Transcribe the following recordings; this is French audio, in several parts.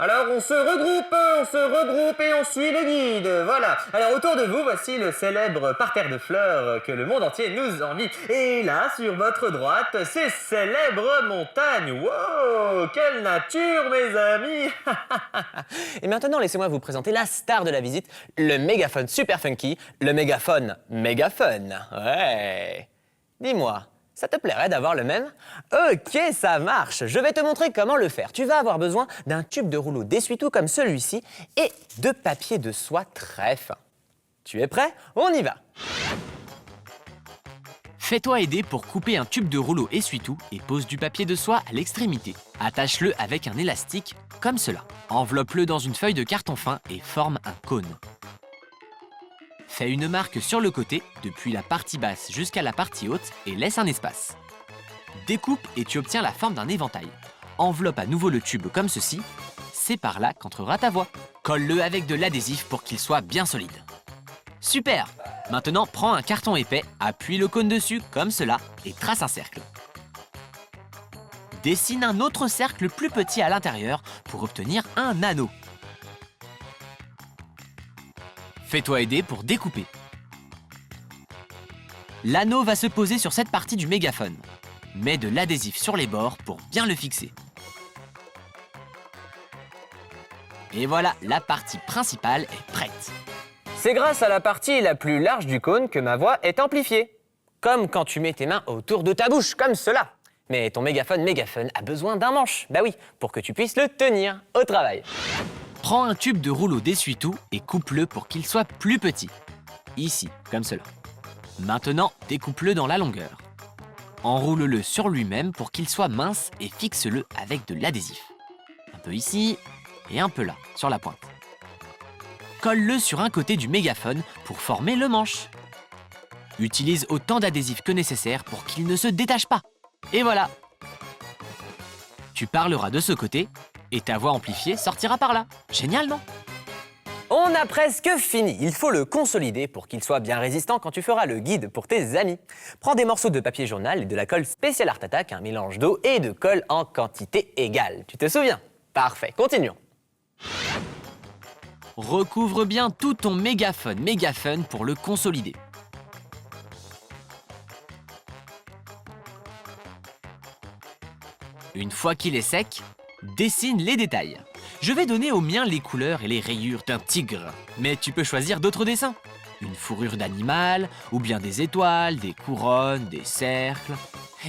Alors on se regroupe et on suit le guide, voilà. Alors autour de vous, voici le célèbre parterre de fleurs que le monde entier nous envie. Et là, sur votre droite, ces célèbres montagnes. Wow, quelle nature, mes amis. Et maintenant, laissez-moi vous présenter la star de la visite, le mégaphone super funky, le mégaphone méga fun. Ouais. Dis-moi, ça te plairait d'avoir le même? Ok, ça marche. Je vais te montrer comment le faire. Tu vas avoir besoin d'un tube de rouleau d'essuie-tout comme celui-ci et de papier de soie très fin. Tu es prêt? On y va. Fais-toi aider pour couper un tube de rouleau essuie-tout et pose du papier de soie à l'extrémité. Attache-le avec un élastique, comme cela. Enveloppe-le dans une feuille de carton fin et forme un cône. Fais une marque sur le côté, depuis la partie basse jusqu'à la partie haute, et laisse un espace. Découpe et tu obtiens la forme d'un éventail. Enveloppe à nouveau le tube comme ceci. C'est par là qu'entrera ta voix. Colle-le avec de l'adhésif pour qu'il soit bien solide. Super! Maintenant, prends un carton épais, appuie le cône dessus comme cela et trace un cercle. Dessine un autre cercle plus petit à l'intérieur pour obtenir un anneau. Fais-toi aider pour découper. L'anneau va se poser sur cette partie du mégaphone. Mets de l'adhésif sur les bords pour bien le fixer. Et voilà, la partie principale est prête. C'est grâce à la partie la plus large du cône que ma voix est amplifiée. Comme quand tu mets tes mains autour de ta bouche, comme cela. Mais ton mégaphone a besoin d'un manche. Bah oui, pour que tu puisses le tenir au travail. Prends un tube de rouleau d'essuie-tout et coupe-le pour qu'il soit plus petit. Ici, comme cela. Maintenant, découpe-le dans la longueur. Enroule-le sur lui-même pour qu'il soit mince et fixe-le avec de l'adhésif. Un peu ici et un peu là, sur la pointe. Colle-le sur un côté du mégaphone pour former le manche. Utilise autant d'adhésif que nécessaire pour qu'il ne se détache pas. Et voilà. Tu parleras de ce côté et ta voix amplifiée sortira par là. Génial, non? On a presque fini. Il faut le consolider pour qu'il soit bien résistant quand tu feras le guide pour tes amis. Prends des morceaux de papier journal et de la colle spéciale Art Attack, un mélange d'eau et de colle en quantité égale. Tu te souviens? Parfait, continuons. Recouvre bien tout ton mégaphone pour le consolider. Une fois qu'il est sec, dessine les détails. Je vais donner au mien les couleurs et les rayures d'un tigre, mais tu peux choisir d'autres dessins. Une fourrure d'animal, ou bien des étoiles, des couronnes, des cercles.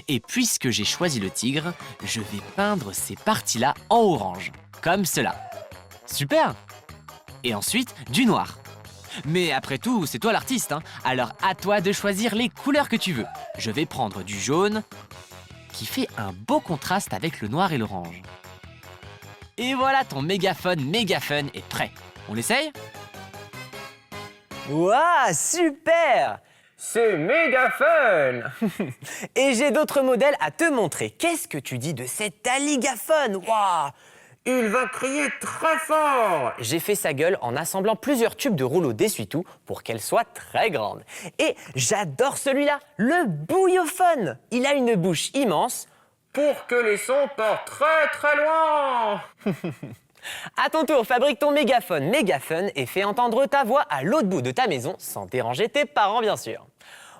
Et puisque j'ai choisi le tigre, je vais peindre ces parties-là en orange, comme cela. Super! Et ensuite, du noir. Mais après tout, c'est toi l'artiste, hein? Alors à toi de choisir les couleurs que tu veux. Je vais prendre du jaune, qui fait un beau contraste avec le noir et l'orange. Et voilà, ton mégaphone est prêt. On l'essaye? Waouh, super! C'est méga fun. Et j'ai d'autres modèles à te montrer. Qu'est-ce que tu dis de cet alligaphone? Waouh! Il va crier très fort. J'ai fait sa gueule en assemblant plusieurs tubes de rouleau d'essuie-tout pour qu'elle soit très grande. Et j'adore celui-là, le bouillophone. Il a une bouche immense. Pour que les sons partent très très loin. À ton tour, fabrique ton mégaphone et fais entendre ta voix à l'autre bout de ta maison sans déranger tes parents, bien sûr.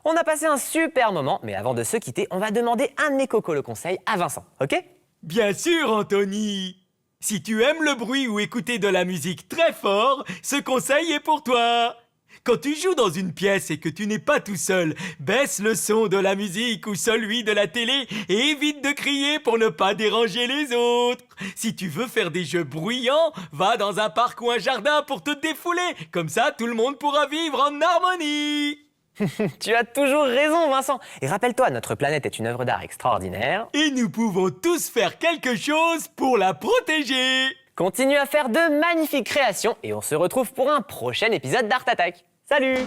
On a passé un super moment, mais avant de se quitter, on va demander un de mes cocos le conseil à Vincent, ok? Bien sûr, Anthony! Si tu aimes le bruit ou écouter de la musique très fort, ce conseil est pour toi! Quand tu joues dans une pièce et que tu n'es pas tout seul, baisse le son de la musique ou celui de la télé et évite de crier pour ne pas déranger les autres. Si tu veux faire des jeux bruyants, va dans un parc ou un jardin pour te défouler. Comme ça, tout le monde pourra vivre en harmonie. Tu as toujours raison, Vincent. Et rappelle-toi, notre planète est une œuvre d'art extraordinaire. Et nous pouvons tous faire quelque chose pour la protéger. Continue à faire de magnifiques créations et on se retrouve pour un prochain épisode d'Art Attack. Salut!